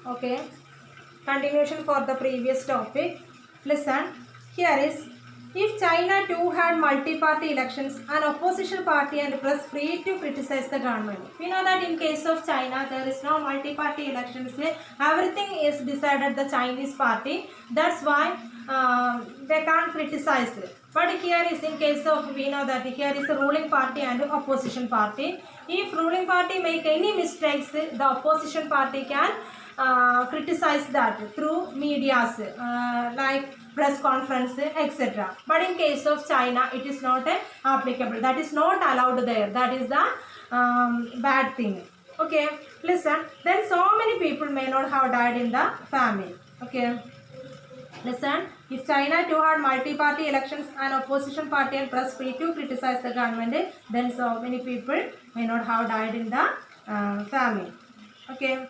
Okay, continuation for the previous topic. Listen, here is, if China too had multi-party elections, an opposition party and press free to criticize the government. We know that in case of China, there is no multi-party elections. Everything is decided the Chinese party. That's why they can't criticize it. But here is in case of, we know that here is a ruling party and opposition party. If ruling party make any mistakes, the opposition party can criticize that through medias like press conference, etc. But in case of China, it is not applicable. That is not allowed there. That is the bad thing. Okay, listen. Then so many people may not have died in the famine. Okay, listen. If China too had multi-party elections and opposition party and press free to criticize the government, then so many people may not have died in the famine. Okay.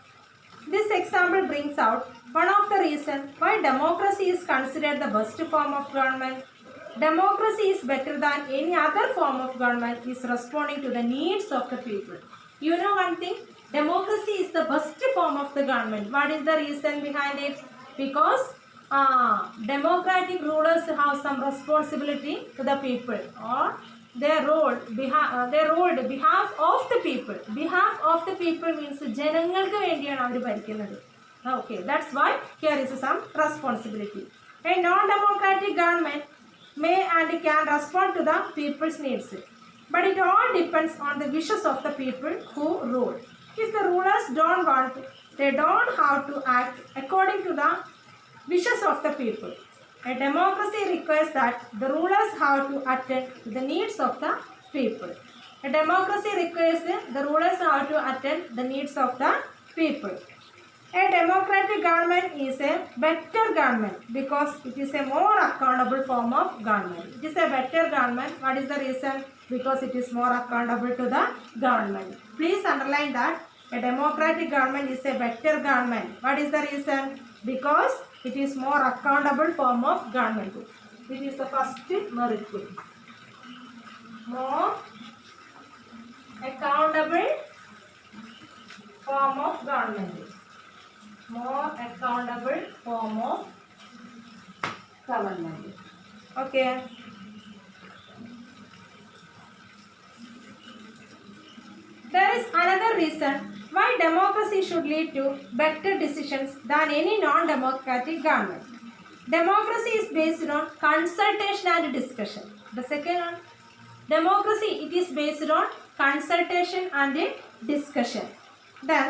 This example brings out one of the reasons why democracy is considered the best form of government. Democracy is better than any other form of government, is responding to the needs of the people. You know one thing, democracy is the best form of the government. What is the reason behind it? Because democratic rulers have some responsibility to the people, or they ruled behalf of the people. Behalf of the people means ജനങ്ങൾക്ക് വേണ്ടിയാണ് അവർ ഭരിക്കുന്നത്. Okay, that's why here is some responsibility. A non-democratic government may and can respond to the people's needs, but it all depends on the wishes of the people who rule. If the rulers don't want, they don't have to act according to the wishes of the people. A democracy requires that the rulers have to attend to the needs of the people. A democracy requires the rulers have to attend the needs of the people. A democratic government is a better government because it is a more accountable form of government. It is a better government. What is the reason? Because it is more accountable to the government. Please underline that a democratic government is a better government. What is the reason? Because it is more accountable form of government. It is the first merit. More accountable form of government. More accountable form of government. Okay. There is another reason why democracy should lead to better decisions than any non-democratic government. Democracy is based on consultation and discussion. The second one, democracy, it is based on consultation and discussion. Then,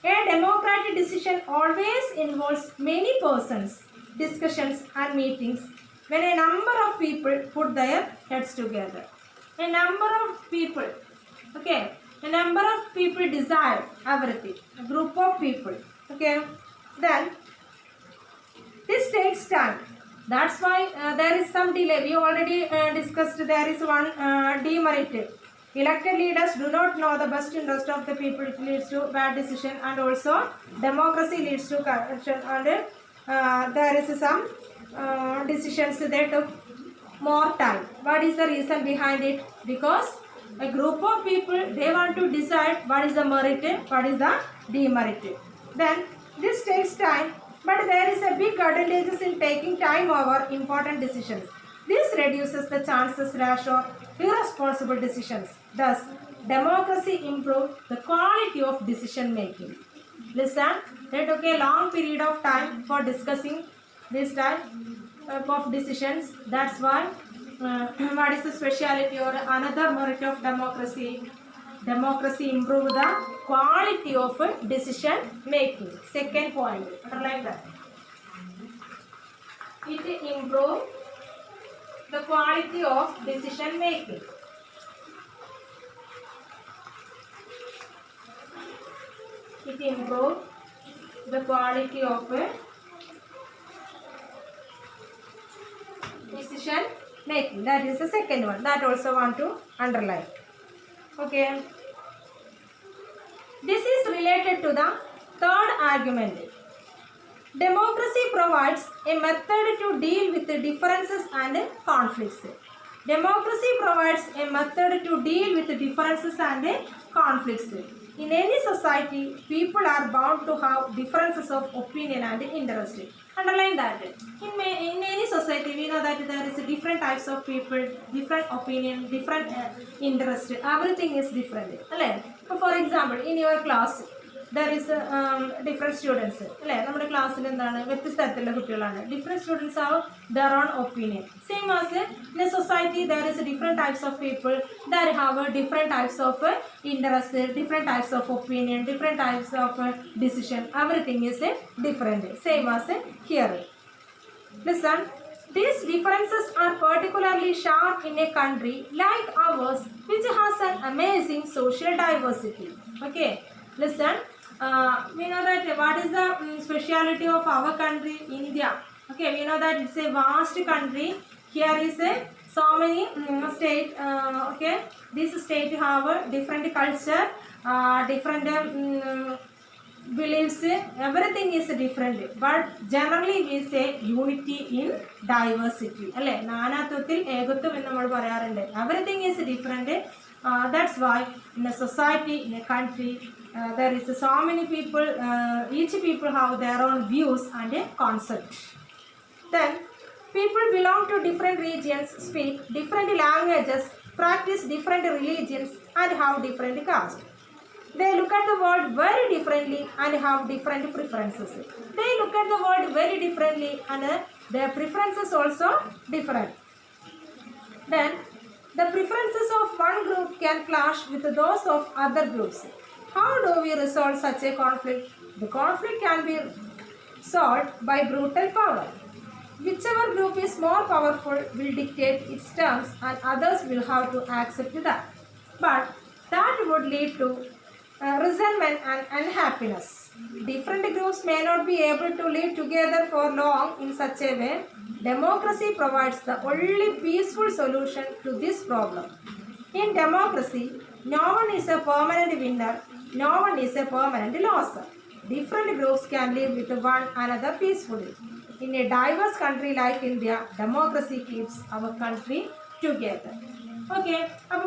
a democratic decision always involves many persons, discussions and meetings when a number of people put their heads together. A number of people, okay, a number of people desire everything, a group of people, okay, then this takes time. That's why there is some delay. We already discussed there is one demerit. Elected leaders do not know the best interest of the people. It leads to bad decision, and also democracy leads to corruption, and there is some decisions that took more time. What is the reason behind it? Because a group of people, they want to decide what is the merit, what is the demerit. Then this takes time, but there is a big advantages in taking time over important decisions. This reduces the chances rash or irresponsible decisions. Thus, democracy improves the quality of decision making. Listen, they took a long period of time for discussing this type of decisions. That's why what is the speciality or another merit of democracy? Democracy improves the quality of decision making. Second point, underline that. It improves the quality of decision making. It improves the quality of decision making. That is the second one. That also want to underline. Okay. This is related to the third argument. Democracy provides a method to deal with the differences and conflicts. Democracy provides a method to deal with the differences and conflicts. In any society, people are bound to have differences of opinion and interest. Underline that. In any society, we know that there is different types of people, different opinion, different interest. Everything is different. For example, in your class, there is different students. നമ്മുടെ ക്ലാസ്സിൽ എന്താണ് വ്യത്യസ്ത തരത്തിലുള്ള കുട്ടികളാണ്. Different students have their own opinion. Same as in a society, there is different types of people that have different types of interest, different types of opinion, different types of decision. Everything is different. Same as here. Listen. These differences are particularly sharp in a country like ours, which has an amazing social diversity. Okay, listen. We know that what is the speciality of our country, India. Okay, we know that it's a vast country. Here is so many state. Okay, this state have different culture, different beliefs. Everything is different, but generally we say unity in diversity. അല്ലേ, നാനാത്വത്തിൽ ഏകത്വം എന്ന് നമ്മൾ പറയാറുണ്ട്. Everything is different. That's why in a society, in a country, there is so many people. Each people have their own views and concepts. Then people belong to different regions, speak different languages, practice different religions, and have different castes. They look at the world very differently and have different preferences. They look at the world very differently and their preferences also different. Then the preferences of one group can clash with those of other groups. How do we resolve such a conflict? The conflict can be solved by brutal power. Whichever group is more powerful will dictate its terms and others will have to accept that. But that would lead to resentment and unhappiness. Different groups may not be able to live together for long in such a way. Democracy provides the only peaceful solution to this problem. In democracy, no one is a permanent winner, no one is a permanent loser. Different groups can live with one another peacefully. In a diverse country like India, democracy keeps our country together. Okay,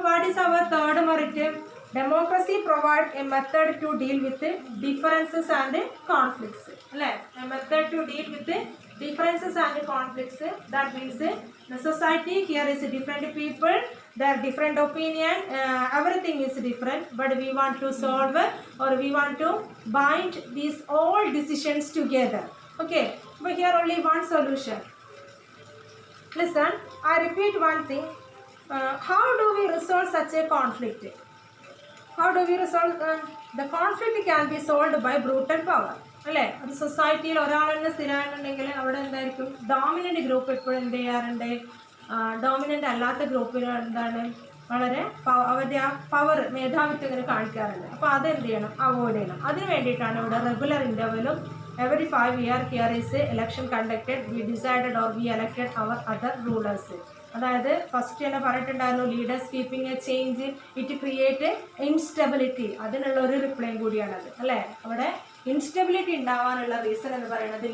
what is our third merit? Democracy provides a method to deal with differences and conflicts. A method to deal with differences and conflicts. That means the society here is different people, their different opinion, everything is different, but we want to solve or we want to bind these all decisions together. Okay, but here only one solution. Listen, I repeat one thing. How do we resolve such a conflict? How do we resolve? The conflict can be solved by brutal power. അല്ലേ, ഒരു സൊസൈറ്റിയിൽ ഒരാൾ തന്നെ സ്ഥിരമായിട്ടുണ്ടെങ്കിൽ അവിടെ എന്തായിരിക്കും, dominant group എപ്പോഴും എന്ത് ചെയ്യാറുണ്ട്, ഡോമിനൻ്റ് അല്ലാത്ത ഗ്രൂപ്പിന് എന്താണ് വളരെ അവരുടെ ആ പവർ മേധാവിത്വം ഇങ്ങനെ കാണിക്കാറുണ്ട്. അപ്പോൾ അതെന്ത് ചെയ്യണം, അവോയ്ഡ് ചെയ്യണം. അതിന് വേണ്ടിയിട്ടാണ് ഇവിടെ regular ഇൻ്റർവെലും every 5 years here is a election conducted, we decided or we elected our other rulers. അതായത് ഫസ്റ്റ് തന്നെ പറഞ്ഞിട്ടുണ്ടായിരുന്നു, leaders keeping A change it create instability. അതിനുള്ള ഒരു റിപ്ലൈയും കൂടിയാണത്. അല്ലേ, അവിടെ ഇൻസ്റ്റെബിലിറ്റി ഉണ്ടാവാനുള്ള റീസൺ എന്ന് പറയുന്നത്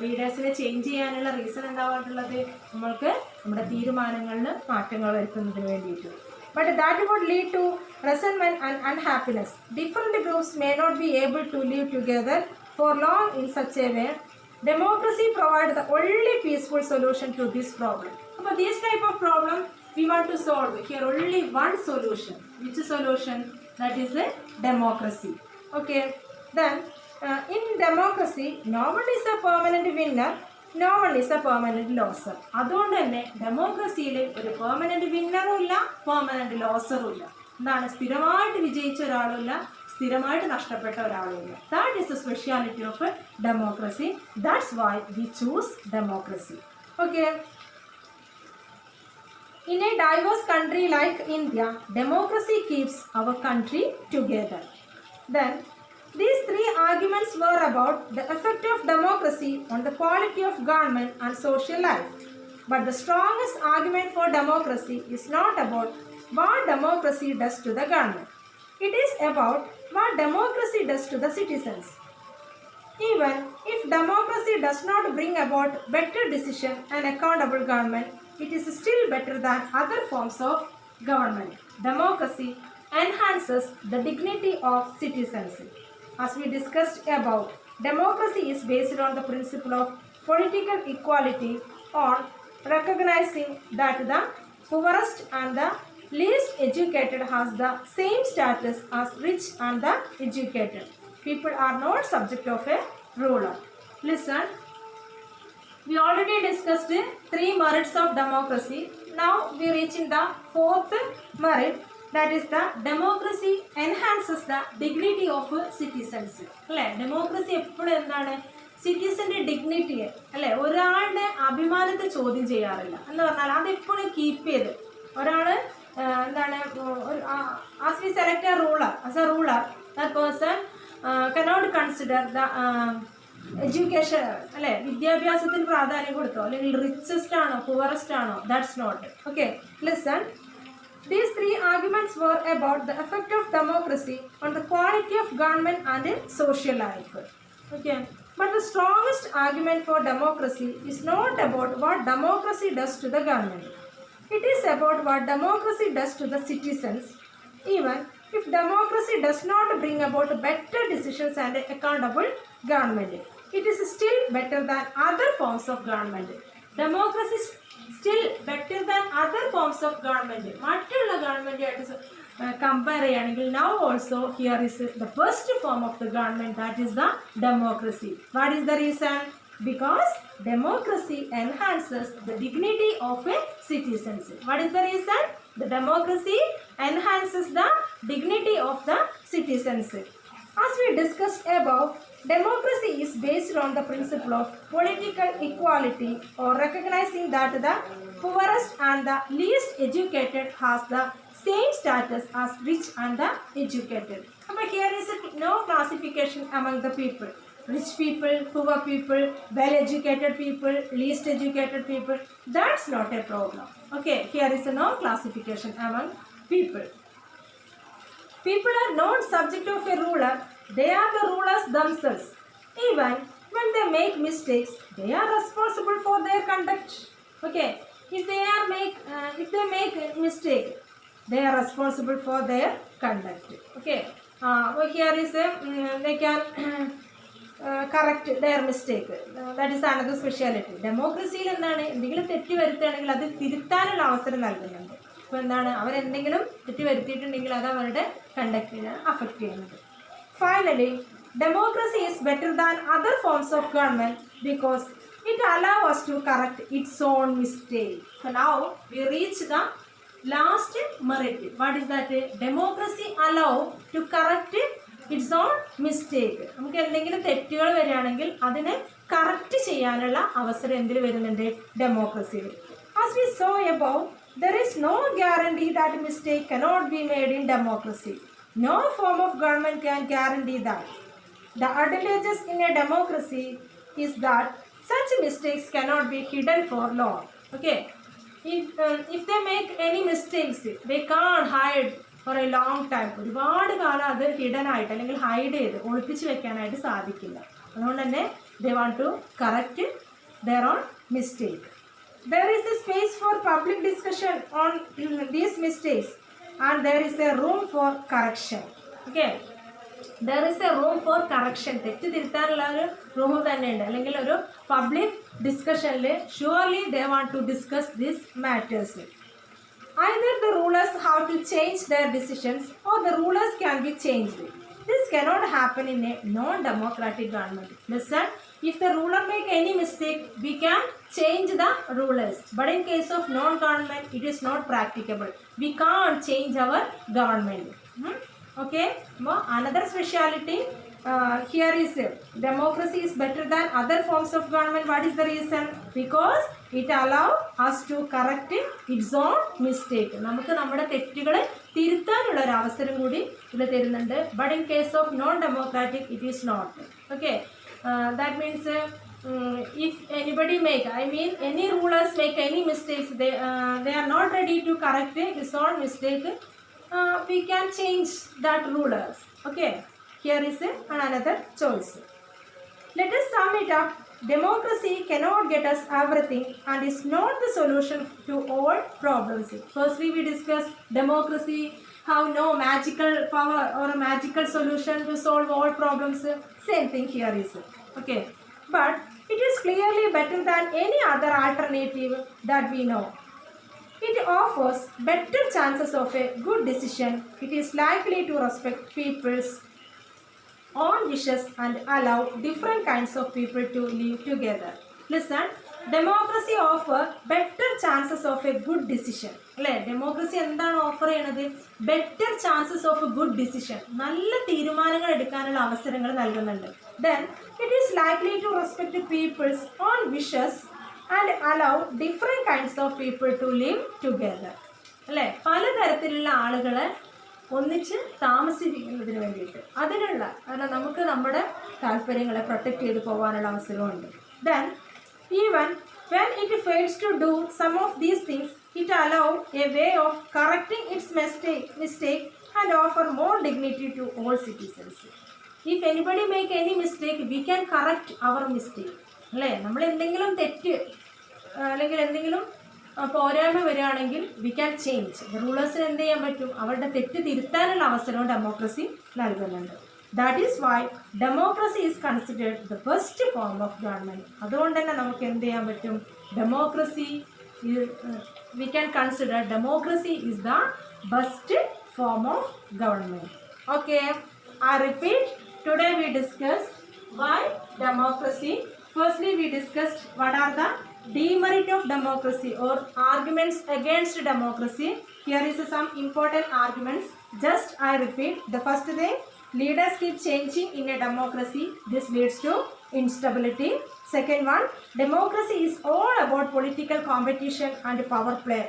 ലീഡേഴ്സിനെ ചേഞ്ച് ചെയ്യാനുള്ള റീസൺ എന്താവാറുള്ളത്, നമ്മൾക്ക് നമ്മുടെ തീരുമാനങ്ങളിൽ മാറ്റങ്ങൾ വരുത്തുന്നതിന് വേണ്ടിയിട്ട്. But that would lead to resentment and unhappiness. Different groups may not be able to live together for long in such a way. Democracy provides the only peaceful solution to this problem. But this type of problem we want to solve. Here only one solution. Which solution? That is the democracy. Okay. Then in democracy, no one is a permanent winner. No one is a permanent loser. അതുകൊണ്ട് തന്നെ ഡെമോക്രസിയിൽ ഒരു permanent വിന്നറും ഇല്ല, permanent ലോസറും ഇല്ല. എന്താണ്, സ്ഥിരമായിട്ട് വിജയിച്ച ഒരാളുമില്ല, സ്ഥിരമായിട്ട് നഷ്ടപ്പെട്ട ഒരാളുമില്ല. That is the speciality of democracy. That's why we choose democracy. Okay, in a diverse country like India, democracy keeps our country together. Then these three arguments were about the effect of democracy on the quality of government and social life. But the strongest argument for democracy is not about what democracy does to the government. It is about what democracy does to the citizens. Even if democracy does not bring about better decision and accountable government, it is still better than other forms of government. Democracy enhances the dignity of citizens. As we discussed above, democracy is based on the principle of political equality, on recognizing that the poorest and the least educated has the same status as rich and the educated. People are not subject of a ruler. Listen, we already discussed three merits of democracy. Now we reach in the fourth merit, that is the democracy enhances the dignity of citizens. അല്ലേ, democracy എപ്പോഴും എന്താണ്, സിറ്റിസന്റെ ഡിഗ്നിറ്റിയെ അല്ലേ, ഒരാളുടെ അഭിമാനത്തെ ചോദ്യം ചെയ്യാറില്ല എന്ന് പറഞ്ഞാൽ അതെപ്പോഴും കീപ്പ് ചെയ്ത് ഒരാൾ എന്താണ്, as we select a ruler, as a ruler that person cannot consider the education അല്ലേ, വിദ്യാഭ്യാസത്തിന് പ്രാധാന്യം കൊടുത്തോ, അല്ലെങ്കിൽ റിച്ചസ്റ്റ് ആണോ പുവറസ്റ്റ് ആണോ, that's not okay. Listen, these three arguments were about the effect of democracy on the quality of government and social life. Okay, but the strongest argument for democracy is not about what democracy does to the government. It is about what democracy does to the citizens. Even if democracy does not bring about better decisions and accountable government, it is still better than other forms of government. Democracy is still better than other forms of government. മറ്റുള്ള ഗവൺമെൻറ്റുമായിട്ട് compare ചെയ്യുകയാണെങ്കിൽ now also here is the best form of the government, that is the democracy. What is the reason? Because democracy enhances the dignity of a citizens. What is the reason? The democracy enhances the dignity of the citizens. As we discussed above, democracy is based on the principle of political equality, or recognizing that the poorest and the least educated has the same status as rich and the educated. But here is no classification among the people. Rich people, poor people, well-educated people, least educated people. That's not a problem. Okay, here is no classification among people. People are not subject of a ruler, they are the rulers themselves. Even when they make mistakes, they are responsible for their conduct. Okay, if they make a mistake, they are responsible for their conduct. Okay, here is a they can correct their mistake. That is another speciality. ഡെമോക്രസിയിൽ എന്താണ്, എന്തെങ്കിലും തെറ്റ് വരുത്തുകയാണെങ്കിൽ അത് തിരുത്താനുള്ള അവസരം നൽകുന്നുണ്ട്. അപ്പോൾ എന്താണ്, അവരെന്തെങ്കിലും തെറ്റ് വരുത്തിയിട്ടുണ്ടെങ്കിൽ അത് അവരുടെ കണ്ടക്റ്റിനെ അഫക്റ്റ് ചെയ്യുന്നുണ്ട്. Finally, democracy is better than other forms of government because it allows us to correct its own mistake. So now we reach the last merit. What is that? Democracy allows to correct its own mistake. നമുക്ക് എന്തെങ്കിലും തെറ്റുകൾ വരികയാണെങ്കിൽ അതിനെ correct ചെയ്യാനുള്ള അവസരം എന്തിൽ വരുന്നുണ്ട്, ഡെമോക്രസിയിൽ. As we saw above, there is no guarantee that mistake cannot be made in democracy. No form of government can guarantee that. The advantages in a democracy is that such mistakes cannot be hidden for long. Okay, if they make any mistakes, they can't hide for a long time. ഒരുപാട് കാലം അത് hidden ആയിട്ട് അല്ലെങ്കിൽ hide ചെയ്ത് ഒളിപ്പിച്ച് വെക്കാനായിട്ട് സാധിക്കില്ല. അതുകൊണ്ട് തന്നെ they want to correct their own mistake. There is a space for public discussion on these mistakes, and there is a room for correction. Okay, there is a room for correction. തെറ്റ് തിരുത്താനുള്ള ഒരു room തന്നെയുണ്ട്, അല്ലെങ്കിൽ ഒരു public ഡിസ്കഷനിൽ surely they want to discuss this matters. Either the rulers have to change their decisions or the rulers can be changed. This cannot happen in a non-democratic government. Listen, if the ruler make any mistake, we can change the rulers. But in case of non-government, it is not practicable. We can't change our government. Okay, well, another speciality here is democracy is better than other forms of government. What is the reason? Because it allows us to correct its own mistake. നമുക്ക് നമ്മുടെ തെറ്റുകളെ തിരുത്താനുള്ള ഒരു അവസരം കൂടി ഇത് തരുന്നുണ്ട്. But in case of non-democratic, it is not. Okay, that means if anybody any rulers make any mistakes, they are not ready to correct his own mistake, we can change that rulers. Okay, here is another choice. Let us sum it up. Democracy cannot get us everything and is not the solution to all problems. Firstly, we discussed democracy have no magical power or a magical solution to solve all problems. Same thing here is. Okay, but it is clearly better than any other alternative that we know. It offers better chances of a good decision. It is likely to respect people's own wishes and allow different kinds of people to live together. Listen, democracy offer better chances of a good decision. അല്ലേ, democracy എന്താണ് offer ചെയ്യണത്? Better chances of a good decision, നല്ല തീരുമാനങ്ങൾ എടുക്കാനുള്ള അവസരങ്ങൾ നൽകുന്നുണ്ട്. Then it is likely to respect people's own wishes and allow different kinds of people to live together. അല്ലേ, പലതരത്തിലുള്ള ആളുകളെ ഒന്നിച്ച് താമസിപ്പിക്കുന്നതിന് വേണ്ടിയിട്ട് അതിനുള്ള നമുക്ക് നമ്മുടെ താല്പര്യങ്ങളെ പ്രൊട്ടക്റ്റ് ചെയ്ത് പോകാനുള്ള അവസരമുണ്ട്. Then even when it fails to do some of these things, it allows a way of correcting its mistake and offer more dignity to all citizens. If anybody make any mistake, we can correct our mistake. അല്ലേ, നമ്മൾ എന്തെങ്കിലും തെറ്റ് അല്ലെങ്കിൽ എന്തെങ്കിലും പോരായ്മ വരികയാണെങ്കിൽ we can change. റൂളേഴ്സിന് എന്ത് ചെയ്യാൻ പറ്റും? അവരുടെ തെറ്റ് തിരുത്താനുള്ള അവസരവും ഡെമോക്രസി നൽകുന്നുണ്ട്. That is why democracy is considered the best form of government. അതുകൊണ്ട് തന്നെ നമുക്ക് എന്ത് ചെയ്യാൻ പറ്റും? Democracy we can consider democracy is the best form of government. Okay, I repeat, today we discussed why democracy. Firstly, we discussed what are the demerit of democracy or arguments against democracy. Here is some important arguments. Just I repeat. The first thing, leaders keep changing in a democracy. This leads to instability. Second one, democracy is all about political competition and power play.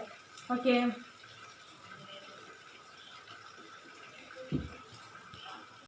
Okay.